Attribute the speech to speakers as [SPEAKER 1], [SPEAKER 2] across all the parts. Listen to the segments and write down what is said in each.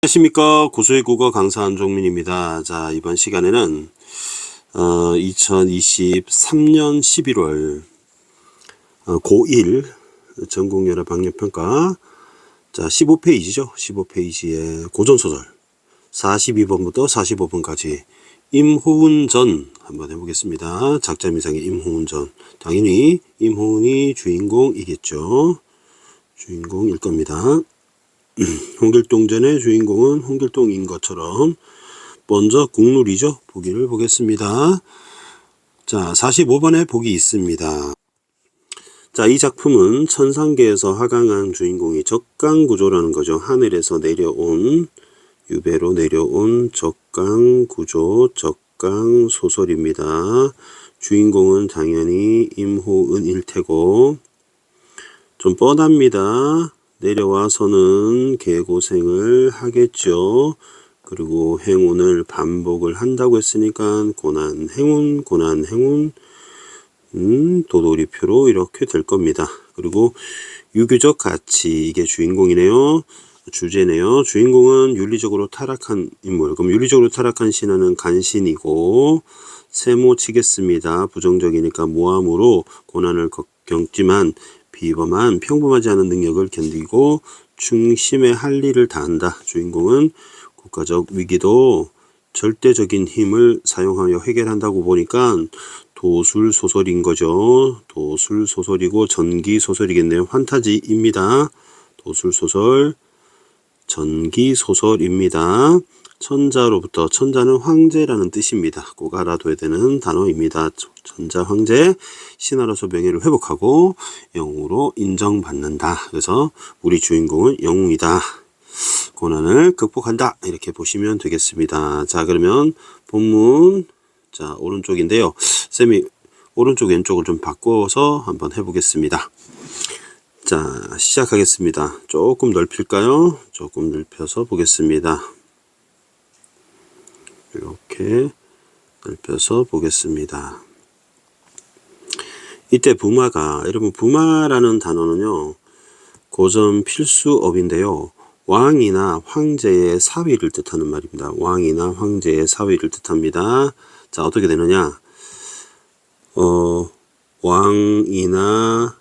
[SPEAKER 1] 안녕하십니까. 고수의 국어 강사 안종민입니다. 자, 이번 시간에는 2023년 11월 고1 전국연합학력평가 자 15페이지죠. 15페이지에 고전소설 42번부터 45번까지 임호은 전 한번 해보겠습니다. 작자미상의 임호은 전, 당연히 임호은이 주인공이겠죠. 주인공일 겁니다. 홍길동전의 주인공은 홍길동인 것처럼 먼저 국룰이죠. 보기를 보겠습니다. 자, 45번에 보기 있습니다. 자, 이 작품은 천상계에서 하강한 주인공이 적강구조라는 거죠. 하늘에서 내려온, 유배로 내려온 적강구조, 적강소설입니다. 주인공은 당연히 임호은일 테고, 좀 뻔합니다. 내려와서는 개고생을 하겠죠. 그리고 행운을 반복을 한다고 했으니까 고난 행운, 고난 행운, 도돌이표로 이렇게 될 겁니다. 그리고 유교적 가치, 이게 주인공이네요. 주제네요. 주인공은 윤리적으로 타락한 인물. 그럼 윤리적으로 타락한 신하는 간신이고 세모치겠습니다. 부정적이니까 모함으로 고난을 겪지만 비범한 평범하지 않은 능력을 견디고 중심의 할 일을 다한다. 주인공은 국가적 위기도 절대적인 힘을 사용하여 해결한다고 보니까 도술소설인 거죠. 도술소설이고 전기소설이겠네요. 환타지입니다. 도술소설, 전기소설입니다. 천자로부터, 천자는 황제라는 뜻입니다. 꼭 알아둬야 되는 단어입니다. 천자 황제, 신하로서 명예를 회복하고 영웅으로 인정받는다. 그래서 우리 주인공은 영웅이다. 고난을 극복한다. 이렇게 보시면 되겠습니다. 자, 그러면 본문, 자, 오른쪽인데요. 쌤이 오른쪽 왼쪽을 좀 바꿔서 한번 해보겠습니다. 자, 시작하겠습니다. 조금 넓힐까요? 조금 넓혀서 보겠습니다. 이렇게 넓혀서 보겠습니다. 이때 부마가, 여러분 부마라는 단어는요, 고전 필수어인데요. 왕이나 황제의 사위를 뜻하는 말입니다. 왕이나 황제의 사위를 뜻합니다. 자, 어떻게 되느냐? 왕이나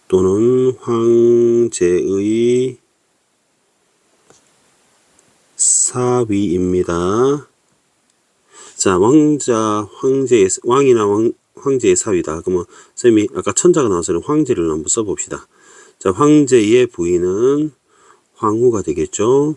[SPEAKER 1] 또는 황제의 사위입니다. 자, 왕이나 황제의 사위다. 그러면 쌤이 아까 천자가 나와서 황제를 한번 써봅시다. 자, 황제의 부인은 황후가 되겠죠.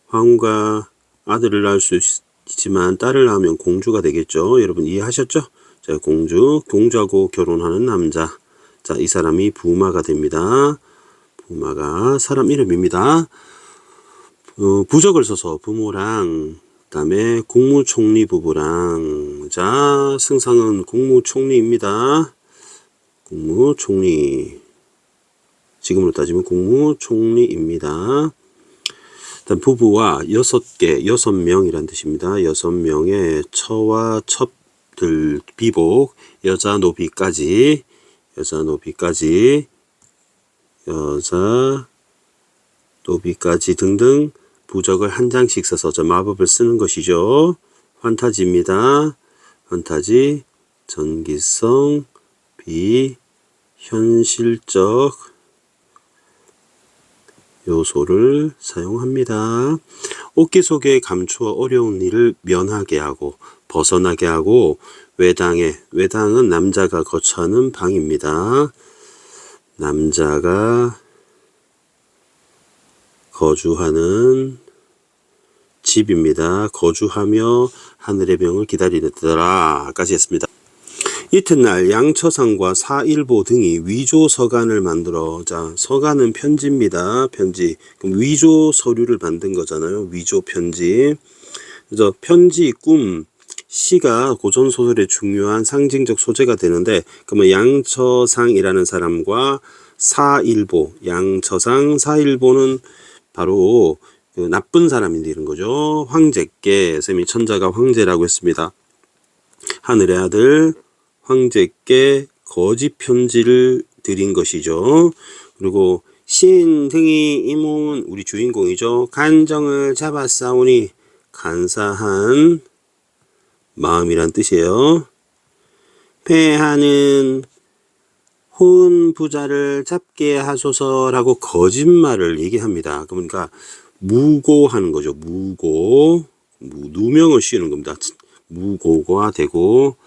[SPEAKER 1] 황후가 아들을 낳을 수 있지만 딸을 낳으면 공주가 되겠죠. 여러분 이해하셨죠? 자, 공주하고 결혼하는 남자. 자, 이 사람이 부마가 됩니다. 부마가 사람 이름입니다. 부적을 써서 부모랑, 그 다음에 국무총리 부부랑, 자, 승상은 국무총리입니다. 국무총리. 지금으로 따지면 국무총리입니다. 일단 부부와 6명이란 뜻입니다. 6명의 처와 첩들, 비복, 여자 노비까지 등등 부적을 한 장씩 써서 저 마법을 쓰는 것이죠. 환타지입니다. 환타지, 전기성, 비현실적 요소를 사용합니다. 옥기 속에 감추어 어려운 일을 면하게 하고 벗어나게 하고 외당은 남자가 거처하는 방입니다. 남자가 거주하는 집입니다. 거주하며 하늘의 병을 기다리더라 까지 했습니다. 이튿날 양처상과 사일보 등이 위조 서간을 만들어, 자, 서간은 편지입니다. 편지. 그럼 위조 서류를 만든 거잖아요. 위조 편지. 그래서 편지, 꿈, 시가 고전소설의 중요한 상징적 소재가 되는데, 그러면 양처상이라는 사람과 사일보, 양처상, 사일보는 바로 그 나쁜 사람인데 이런 거죠. 황제께, 쌤이 천자가 황제라고 했습니다. 하늘의 아들 황제께 거짓 편지를 드린 것이죠. 그리고 신 등이 이모은 우리 주인공이죠. 간정을 잡았사오니 간사한 마음이란 뜻이에요. 폐하는 호은 부자를 잡게 하소서라고 거짓말을 얘기합니다. 그러니까 무고하는 거죠. 누명을 씌우는 겁니다. 무고가 되고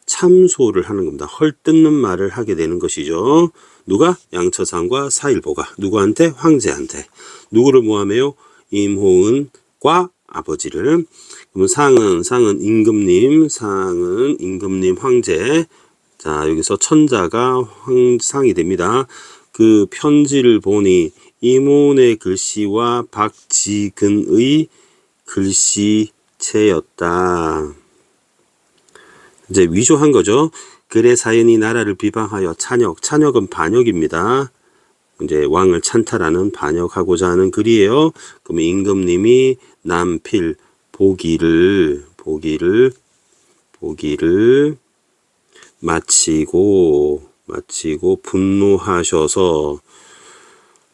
[SPEAKER 1] 참소를 하는 겁니다. 헐뜯는 말을 하게 되는 것이죠. 누가? 양처상과 사일보가 누구한테? 황제한테. 누구를 모함해요? 임호은과 아버지를. 그러면 상은 임금님 황제. 자, 여기서 천자가 상이 됩니다. 그 편지를 보니 임호은의 글씨와 박지근의 글씨체였다. 이제 위조한 거죠. 그래 사연이 나라를 비방하여 찬역은 반역입니다. 이제 왕을 찬탈하는 반역하고자 하는 글이에요. 그러면 임금님이 남필 보기를 마치고 분노하셔서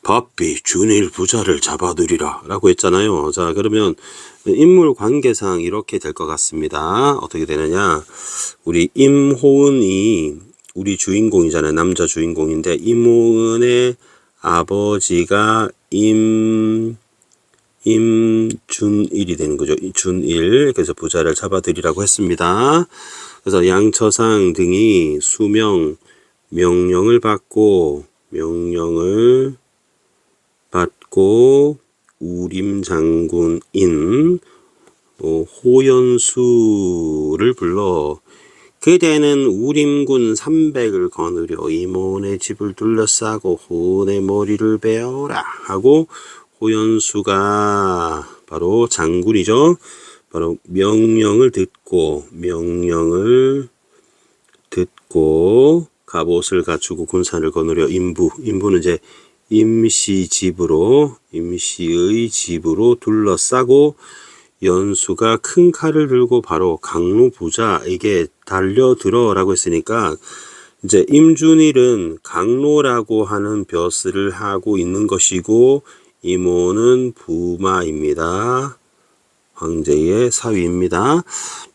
[SPEAKER 1] 바삐 준일 부자를 잡아들이라 라고 했잖아요. 자, 그러면 인물 관계상 이렇게 될 것 같습니다. 어떻게 되느냐. 우리 임호은이 우리 주인공이잖아요. 남자 주인공인데 임호은의 아버지가 임준일이 되는 거죠. 준일. 그래서 부자를 잡아들이라고 했습니다. 그래서 양처상 등이 수명 명령을 받고 우림장군인 호연수를 불러 그대는 우림군 300을 거느려 임원의 집을 둘러싸고 호은의 머리를 베어라 하고 호연수가 바로 장군이죠. 바로 명령을 듣고 갑옷을 갖추고 군사를 거느려 인부는 이제 임시의 집으로 둘러싸고 연수가 큰 칼을 들고 바로 강로 부자에게 달려들어라고 했으니까 이제 임준일은 강로라고 하는 벼슬을 하고 있는 것이고 이모는 부마입니다. 황제의 사위입니다.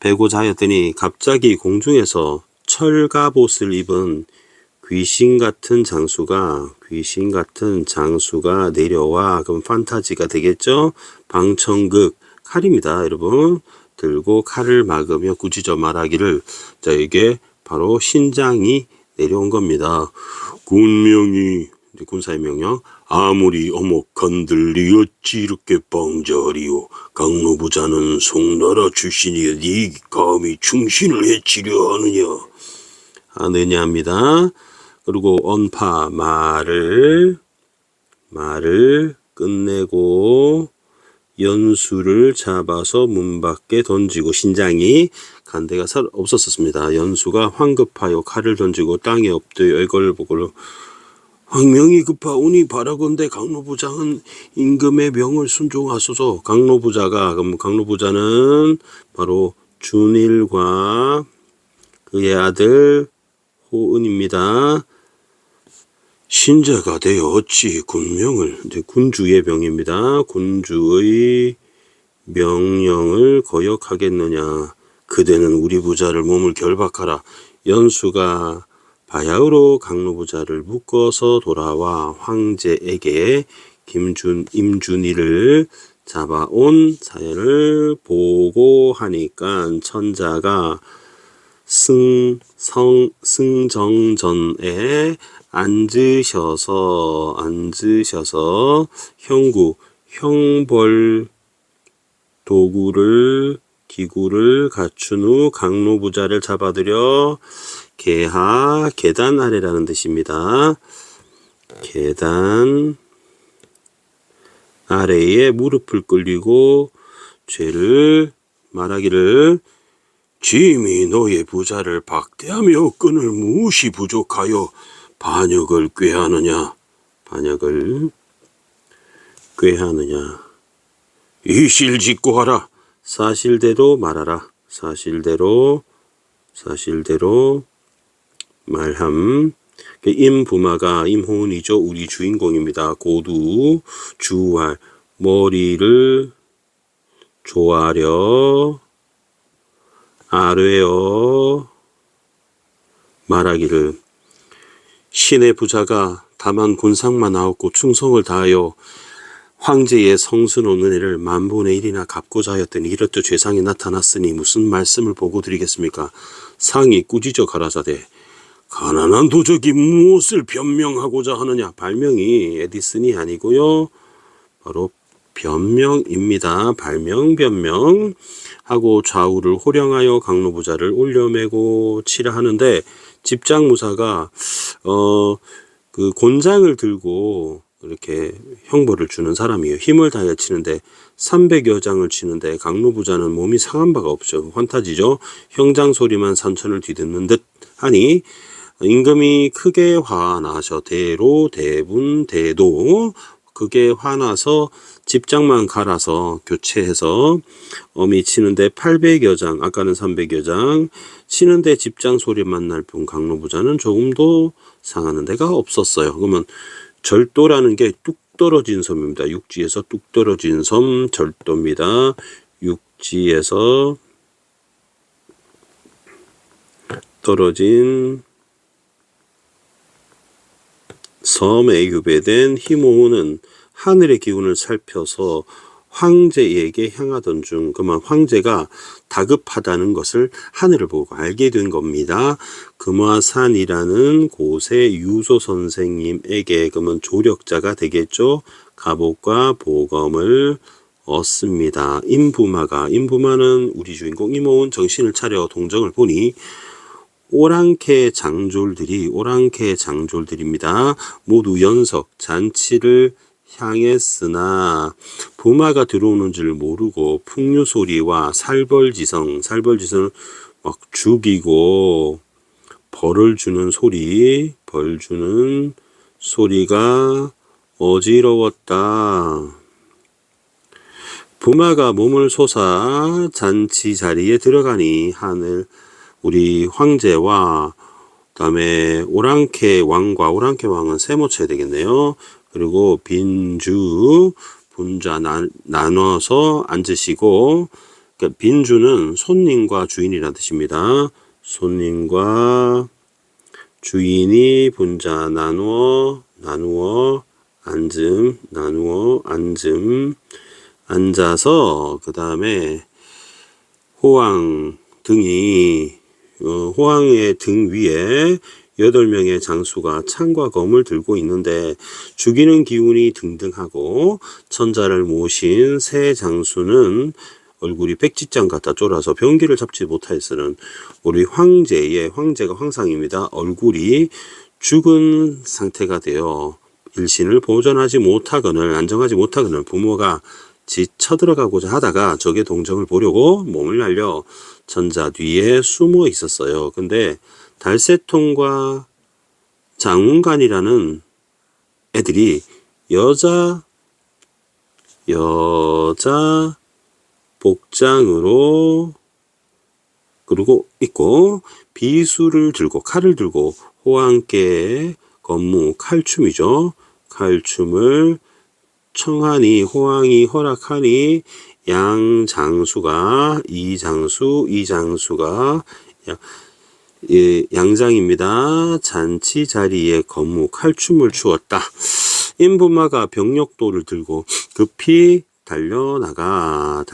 [SPEAKER 1] 배고자 하였더니 갑자기 공중에서 철갑옷을 입은 귀신 같은 장수가 내려와. 그럼 판타지가 되겠죠. 방청극 칼입니다. 여러분 들고 칼을 막으며 꾸짖어 말하기를, 자 이게 바로 신장이 내려온 겁니다. 군사의 명령. 아무리 어목한들리 어찌 이렇게 빵자리요. 강로부자는 송나라 출신이여 네 감히 충신을 해치려 하느냐 합니다. 그리고 언파 말을 끝내고 연수를 잡아서 문 밖에 던지고, 신장이 간대가 없었습니다. 연수가 황급하여 칼을 던지고 땅에 엎드려 애걸복을 황명이 급하오니 바라건대 강로부장은 임금의 명을 순종하소서. 강로부자는 바로 준일과 그의 아들 호은입니다. 신자가 되어 어찌 군명을, 이제 군주의 명입니다. 군주의 명령을 거역하겠느냐. 그대는 우리 부자를 몸을 결박하라. 연수가 바야흐로 강로부자를 묶어서 돌아와 황제에게 임준일을 잡아온 사연을 보고하니까 천자가 승정전에 앉으셔서 형벌 기구를 갖춘 후 강로부자를 잡아들여 계단 아래라는 뜻입니다. 계단 아래에 무릎을 꿇리고 죄를 말하기를, 짐이 너의 부자를 박대하며 끈을 무엇이 부족하여 반역을 꾀하느냐. 이실직고하라. 사실대로 말하라. 사실대로 말함. 임부마가 임호은이죠. 우리 주인공입니다. 고두 주활 머리를 조아려 아뢰어 말하기를 신의 부자가 다만 군상만 하옵고 충성을 다하여 황제의 성스러운 은혜를 만분의 일이나 갚고자 하였더니 이렇듯 죄상이 나타났으니 무슨 말씀을 보고 드리겠습니까? 상이 꾸짖어 가라사대 가난한 도적이 무엇을 변명하고자 하느냐. 발명이 에디슨이 아니고요. 바로 변명입니다. 발명 변명 하고 좌우를 호령하여 강로부자를 올려매고 치라 하는데 집장무사가 그 곤장을 들고 이렇게 형벌을 주는 사람이에요. 힘을 다해 치는데 300여 장을 치는데 강로부자는 몸이 상한 바가 없죠. 환타지죠. 형장 소리만 산천을 뒤듣는 듯 하니 임금이 크게 화나셔 대로 대분 대도 그게 화나서 집장만 갈아서 교체해서 어미 치는데 800여 장, 아까는 300여 장 치는데 집장 소리만 날 뿐 강로부자는 조금도 상하는 데가 없었어요. 그러면 절도라는 게 뚝 떨어진 섬입니다. 육지에서 뚝 떨어진 섬 절도입니다. 육지에서 떨어진 섬에 유배된 희모는 하늘의 기운을 살펴서 황제에게 향하던 중 그만 황제가 다급하다는 것을 하늘을 보고 알게 된 겁니다. 금화산이라는 곳의 유소 선생님에게 그러면 조력자가 되겠죠. 갑옷과 보검을 얻습니다. 임부마는 우리 주인공 임호은 정신을 차려 동정을 보니 오랑캐 장졸들입니다. 모두 연석 잔치를 향했으나 부마가 들어오는 줄 모르고 풍류소리와 살벌지성을 막 죽이고 벌 주는 소리가 어지러웠다. 부마가 몸을 솟아 잔치 자리에 들어가니 우리 황제와 그다음에 오랑캐 왕은 세모쳐야 되겠네요. 그리고 빈주 분자 나눠서 앉으시고 그러니까 빈주는 손님과 주인이라는 뜻입니다. 손님과 주인이 분자 나누어 앉음 앉아서 그 다음에 호황의 등 위에 8명의 장수가 창과 검을 들고 있는데 죽이는 기운이 등등하고 천자를 모신 새 장수는 얼굴이 백지장 같아 쫄아서 병기를 잡지 못하였으는 우리 황제가 황상입니다. 얼굴이 죽은 상태가 되어 일신을 보존하지 못하거늘 안정하지 못하거늘 부모가 쳐들어가고자 하다가 적의 동정을 보려고 몸을 날려 천자 뒤에 숨어 있었어요. 근데 달새통과 장운간이라는 애들이 여자 복장으로 그리고 있고 비수를 들고 칼을 들고 호황께 건무 칼춤이죠. 칼춤을 청하니 호황이 허락하니 이장수가 양장입니다. 잔치 자리에 건무 칼춤을 추었다. 임부마가 병력도를 들고 급히 달려나가서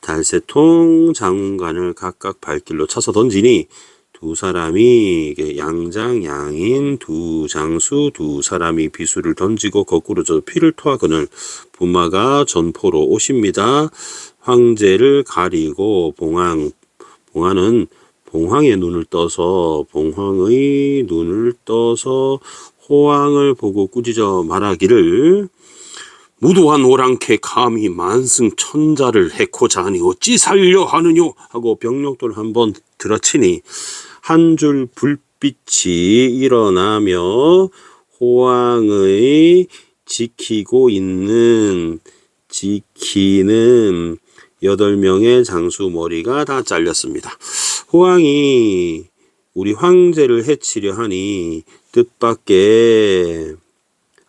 [SPEAKER 1] 달새통 장운간을 각각 발길로 차서 던지니 두 사람이 양장 양인 두 장수 두 사람이 비수를 던지고 거꾸로 저 피를 토하거늘 부마가 전포로 오십니다. 황제를 가리고 봉황의 눈을 떠서 호황을 보고 꾸짖어 말하기를 무도한 오랑캐 감히 만승 천자를 해코자 하니 어찌 살려 하느뇨 하고 병력돌 한번 들어치니 한 줄 불빛이 일어나며 호황의 지키는 8명의 장수 머리가 다 잘렸습니다. 호황이 우리 황제를 해치려 하니 뜻밖의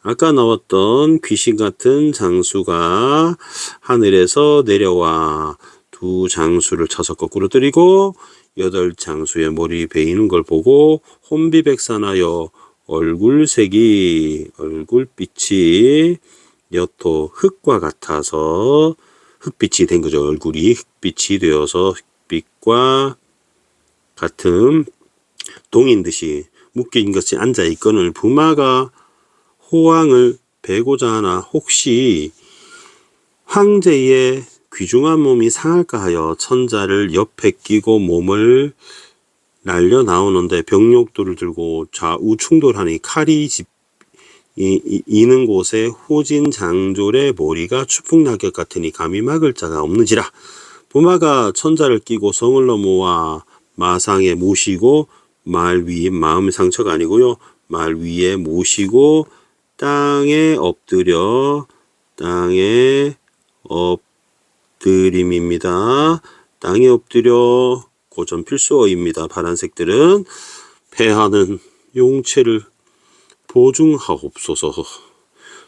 [SPEAKER 1] 아까 나왔던 귀신 같은 장수가 하늘에서 내려와 두 장수를 쳐서 거꾸로 때리고 여덟 장수의 머리 베이는 걸 보고 혼비백산하여 얼굴색이 얼굴빛이 여토 흙과 같아서 흙빛이 된 거죠. 얼굴이 흙빛이 되어서 흙빛과 같은 동인 듯이 묶인 것이 앉아 있거늘 부마가 호황을 베고자 하나 혹시 황제의 귀중한 몸이 상할까 하여 천자를 옆에 끼고 몸을 날려 나오는데 병력도를 들고 좌우 충돌하니 칼이 이는 곳에 호진 장졸의 머리가 추풍낙엽 같으니 감히 막을 자가 없는지라. 부마가 천자를 끼고 성을 넘어와 마상에 모시고 말 위에 마음의 상처가 아니고요. 말 위에 모시고 땅에 엎드려 땅에 엎드림입니다. 땅에 엎드려 고전 필수어입니다. 파란색들은 폐하는 용체를 보증하옵소서.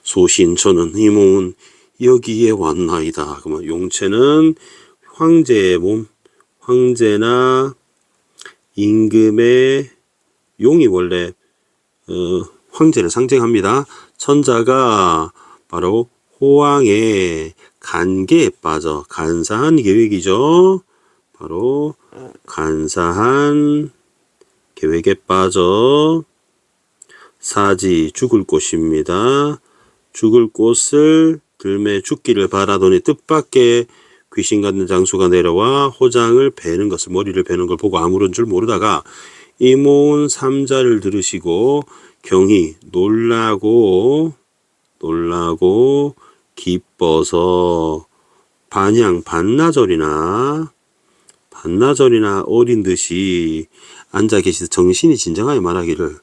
[SPEAKER 1] 소신 저는 이 몸은 여기에 왔나이다. 그러면 용체는 황제의 몸, 황제나 임금의 용이 원래 황제를 상징합니다. 천자가 바로 호황의 간계에 빠져 간사한 계획이죠. 바로 간사한 계획에 빠져 사지 죽을 곳입니다. 죽을 곳을 들매 죽기를 바라더니 뜻밖의 귀신 같은 장수가 내려와 호장을 베는 것을 머리를 베는 걸 보고 아무런 줄 모르다가 이모은 삼자를 들으시고 경히 놀라고 기뻐서 반나절이나 어린 듯이 앉아 계시서 정신이 진정하여 말하기를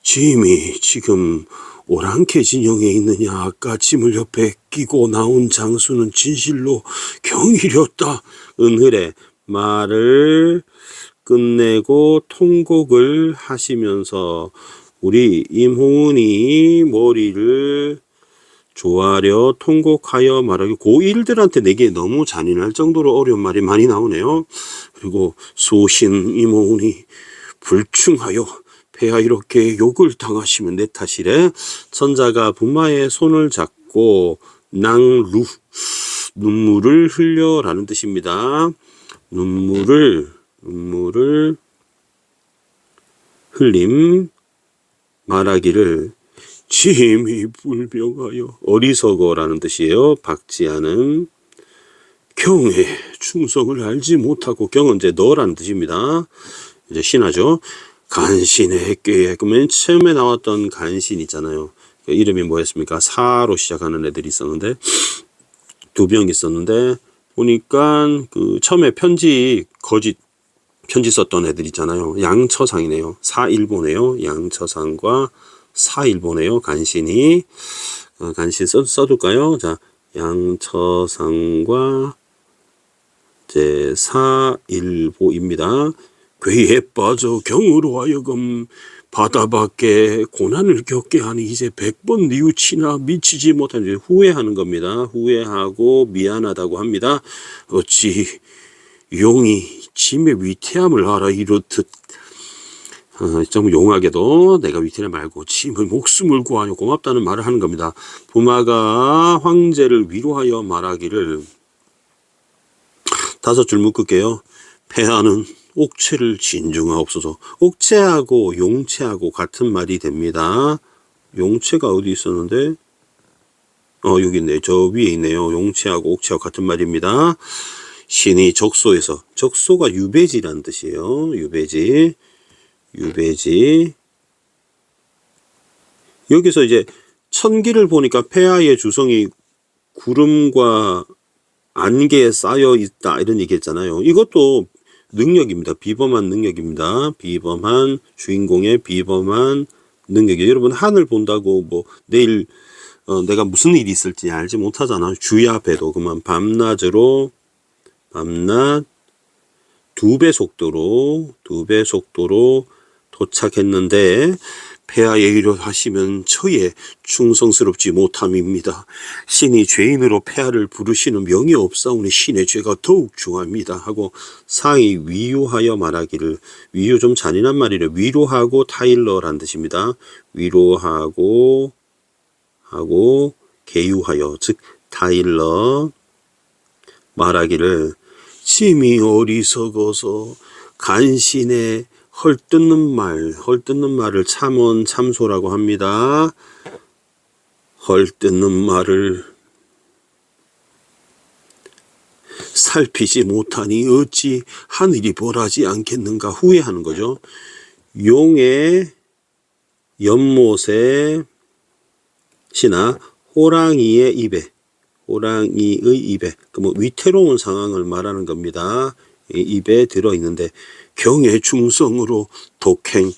[SPEAKER 1] 짐이 지금 오랑캐 진영에 있느냐. 아까 짐을 옆에 끼고 나온 장수는 진실로 경이렸다. 은흐레 말을 끝내고 통곡을 하시면서 우리 임홍은이 머리를 조아려 통곡하여 말하기 고1들한테 내게 너무 잔인할 정도로 어려운 말이 많이 나오네요. 그리고 소신 임홍은이 불충하여 폐하 이렇게 욕을 당하시면 내 탓이래. 천자가 부마의 손을 잡고 낭루 눈물을 흘려라는 뜻입니다. 눈물을 흘림 말하기를 짐이 불명하여 어리석어라는 뜻이에요. 박지하는 경에 충성을 알지 못하고 경은 이제 너라는 뜻입니다. 이제 신하죠. 간신의 꾀에 그러면 처음에 나왔던 간신 있잖아요. 이름이 뭐였습니까? 사로 시작하는 애들이 있었는데 두 명 있었는데 보니까 그 처음에 거짓 편지 썼던 애들 있잖아요. 양처상이네요. 사일보네요. 양처상과 사일보네요. 간신이 간신 써둘까요? 자, 양처상과 이제 사일보입니다. 괴에 빠져 경으로 하여금 바다밖에 고난을 겪게 하니 이제 100번 뉘우치나 미치지 못하는 후회하는 겁니다. 후회하고 미안하다고 합니다. 어찌 용이 짐의 위태함을 알아 이렇듯 좀 용하게도 내가 위태를 말고 짐의 목숨을 구하여 고맙다는 말을 하는 겁니다. 부마가 황제를 위로하여 말하기를 5줄 묶을게요. 폐하는 옥체를 진중하옵소서. 옥체하고 용체하고 같은 말이 됩니다. 용체가 어디 있었는데? 여기 있네요. 저 위에 있네요. 용체하고 옥체하고 같은 말입니다. 신이 적소에서, 적소가 유배지라는 뜻이에요. 유배지. 여기서 이제 천기를 보니까 폐하의 주성이 구름과 안개에 쌓여 있다 이런 얘기 했잖아요. 이것도 능력입니다. 비범한 능력입니다. 비범한 주인공의 비범한 능력이에요. 여러분 하늘 본다고 뭐 내일 내가 무슨 일이 있을지 알지 못하잖아. 주야 배도 그만 밤낮 2배 속도로 도착했는데 폐하에 이르하시면 저의 충성스럽지 못함입니다. 신이 죄인으로 폐하를 부르시는 명이 없사오니 신의 죄가 더욱 중합니다. 하고 상이 위유하여 말하기를, 위유 좀 잔인한 말이래. 위로하고 타일러란 뜻입니다. 위로하고 하고 계유하여, 즉 타일러 말하기를, 짐이 어리석어서 간신에 헐뜯는 말을 참소라고 합니다. 헐뜯는 말을 살피지 못하니 어찌 하늘이 벌하지 않겠는가 후회하는 거죠. 용의 연못에 시나 호랑이의 입에, 호랑이의 입에, 뭐 위태로운 상황을 말하는 겁니다. 입에 들어있는데 경의 충성으로 독행,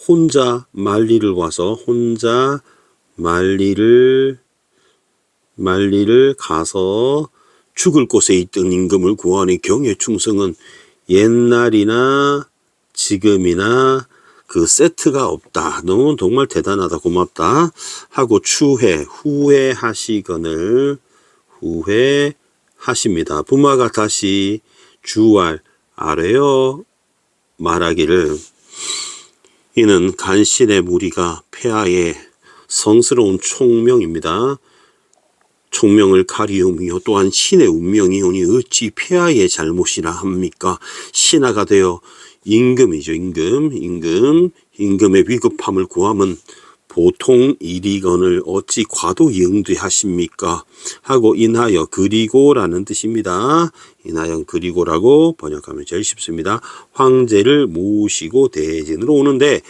[SPEAKER 1] 혼자 만리를 와서 혼자 만리를 가서 죽을 곳에 있던 임금을 구하니 경의 충성은 옛날이나 지금이나 그 세트가 없다. 너무 정말 대단하다. 고맙다. 하고 후회하시거늘 후회하십니다. 부마가 다시 주알 아래여 말하기를, 이는 간신의 무리가 폐하의 성스러운 총명입니다. 총명을 가리우며 또한 신의 운명이오니 어찌 폐하의 잘못이라 합니까? 신하가 되어 임금이죠. 임금의 위급함을 구함은 보통 일이거늘 어찌 과도 영대하십니까? 하고 인하여 그리고라는 뜻입니다. 인하여 그리고라고 번역하면 제일 쉽습니다. 황제를 모시고 대진으로 오는데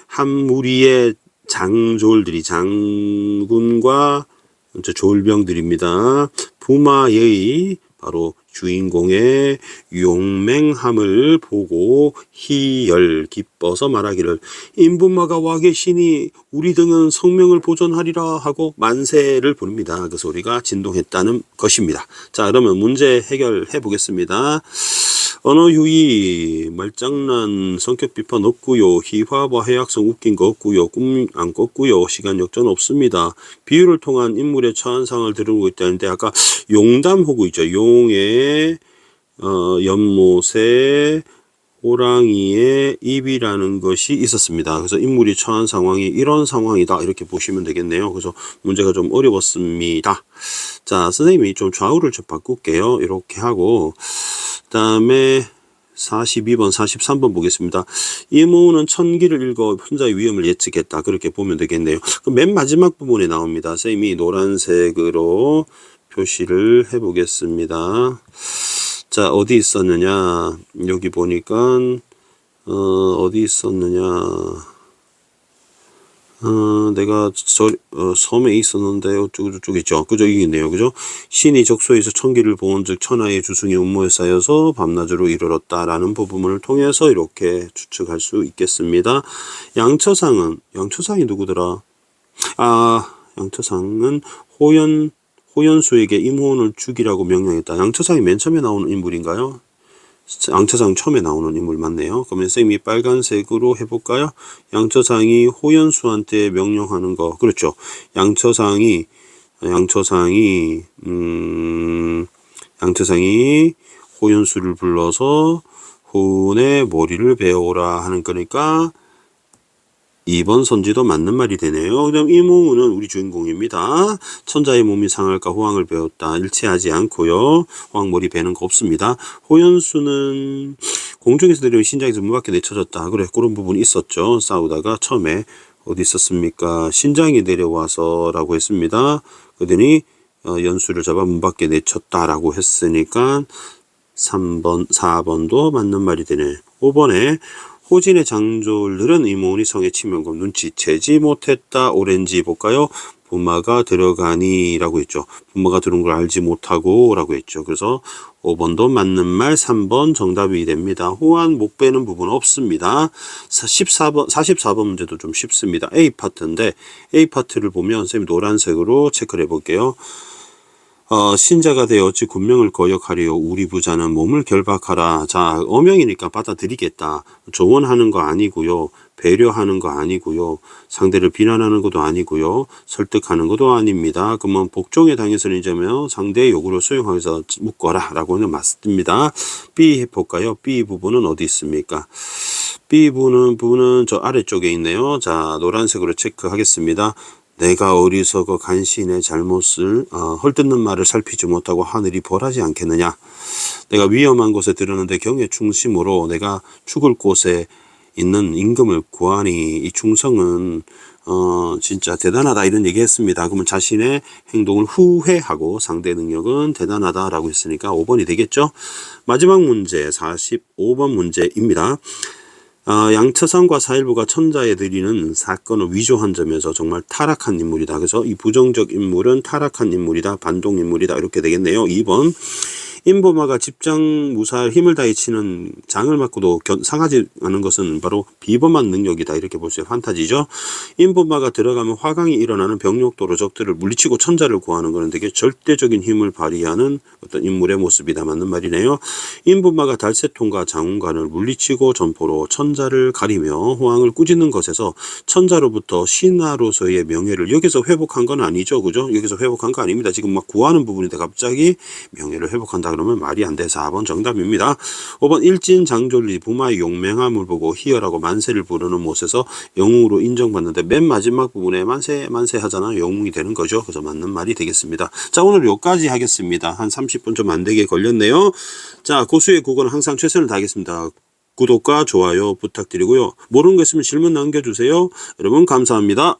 [SPEAKER 1] 한 무리의 장졸들이, 장군과 졸병들입니다. 부마의 바로 주인공의 용맹함을 보고 희열 기뻐서 말하기를, 인부마가 와 계시니 우리 등은 성명을 보존하리라 하고 만세를 부릅니다. 그 소리가 진동했다는 것입니다. 자, 그러면 문제 해결해 보겠습니다. 언어 유희, 말장난, 성격 비판 없고요. 희화와 해악성 웃긴 거 없고요. 꿈 안 꿨고요. 시간 역전 없습니다. 비유를 통한 인물의 처한상을 들고 있다는데 아까 용담호구 있죠. 용의 연못에 호랑이의 입이라는 것이 있었습니다. 그래서 인물이 처한 상황이 이런 상황이다. 이렇게 보시면 되겠네요. 그래서 문제가 좀 어려웠습니다. 자, 선생님이 좀 좌우를 좀 바꿀게요. 이렇게 하고, 그 다음에 42번, 43번 보겠습니다. 이모는 천기를 읽어 혼자의 위험을 예측했다. 그렇게 보면 되겠네요. 맨 마지막 부분에 나옵니다. 선생님이 노란색으로 표시를 해보겠습니다. 자, 어디 있었느냐. 여기 보니까, 어디 있었느냐. 내가 섬에 있었는데 어쩌고 있죠. 그죠? 이게 있네요. 그죠? 신이 적소에서 천기를 보온즉 천하의 주승이 음모에 쌓여서 밤낮으로 이르렀다라는 부분을 통해서 이렇게 추측할 수 있겠습니다. 양처상이 누구더라? 양처상은 호연수에게 임호원을 죽이라고 명령했다. 양처상이 맨 처음에 나오는 인물인가요? 양처상 처음에 나오는 인물 맞네요. 그러면 선생님이 빨간색으로 해볼까요? 양처상이 호연수한테 명령하는 거. 그렇죠. 양처상이 호연수를 불러서 호운의 머리를 베어오라 하는 거니까 2번 선지도 맞는 말이 되네요. 그 다음 이모우는 우리 주인공입니다. 천자의 몸이 상할까 호황을 배웠다. 일치하지 않고요. 호황 머리 베는 거 없습니다. 호연수는 공중에서 내려온 신장에서 문 밖에 내쳐졌다. 그래, 그런 부분이 있었죠. 싸우다가 처음에 어디 있었습니까? 신장이 내려와서 라고 했습니다. 그러더니 연수를 잡아 문 밖에 내쳤다라고 했으니까 3번, 4번도 맞는 말이 되네. 5번에 호진의 장졸들은 이모운이 성에 치명금 눈치채지 못했다. 오렌지 볼까요? 부마가 들어가니 라고 했죠. 부마가 들어온 걸 알지 못하고 라고 했죠. 그래서 5번도 맞는 말, 3번 정답이 됩니다. 호환 못 빼는 부분 없습니다. 44번 문제도 좀 쉽습니다. A 파트인데 A 파트를 보면 선생님이 노란색으로 체크를 해볼게요. 신자가 되어 어찌 군명을 거역하리요. 우리 부자는 몸을 결박하라. 자, 어명이니까 받아들이겠다. 조언하는 거 아니고요. 배려하는 거 아니고요. 상대를 비난하는 것도 아니고요. 설득하는 것도 아닙니다. 그러면 복종에 당해서는 이제 상대의 요구를 수용하면서 묶어라 라고는 맞습니다. B 해볼까요? B 부분은 어디 있습니까? B 부분은 저 아래쪽에 있네요. 자, 노란색으로 체크하겠습니다. 내가 어리석어 간신의 잘못을 헐뜯는 말을 살피지 못하고 하늘이 벌하지 않겠느냐. 내가 위험한 곳에 들었는데 경의 충심으로 내가 죽을 곳에 있는 임금을 구하니 이 충성은 진짜 대단하다 이런 얘기 했습니다. 그러면 자신의 행동을 후회하고 상대 능력은 대단하다라고 했으니까 5번이 되겠죠. 마지막 문제 45번 문제입니다. 양처상과 사일부가 천자에 드리는 사건을 위조한 점에서 정말 타락한 인물이다. 그래서 이 부정적 인물은 타락한 인물이다. 반동 인물이다. 이렇게 되겠네요. 2번. 인보마가 집장무사할 힘을 다해 치는 장을 맞고도 상하지 않은 것은 바로 비범한 능력이다. 이렇게 볼 수 있어요. 판타지죠. 인보마가 들어가면 화강이 일어나는 병력도로 적들을 물리치고 천자를 구하는 것은 되게 절대적인 힘을 발휘하는 어떤 인물의 모습이다. 맞는 말이네요. 인보마가 달세통과 장훈관을 물리치고 전포로 천자를 가리며 호황을 꾸짖는 것에서 천자로부터 신하로서의 명예를 여기서 회복한 건 아니죠. 그죠? 여기서 회복한 거 아닙니다. 지금 막 구하는 부분인데 갑자기 명예를 회복한다. 그러면 말이 안 돼. 4번 정답입니다. 5번 일진장졸리 부마의 용맹함을 보고 희열하고 만세를 부르는 못에서 영웅으로 인정받는데 맨 마지막 부분에 만세 하잖아요. 영웅이 되는 거죠. 그래서 맞는 말이 되겠습니다. 자, 오늘 여기까지 하겠습니다. 한 30분 좀 안 되게 걸렸네요. 자, 고수의 국어는 항상 최선을 다하겠습니다. 구독과 좋아요 부탁드리고요. 모르는 거 있으면 질문 남겨주세요. 여러분 감사합니다.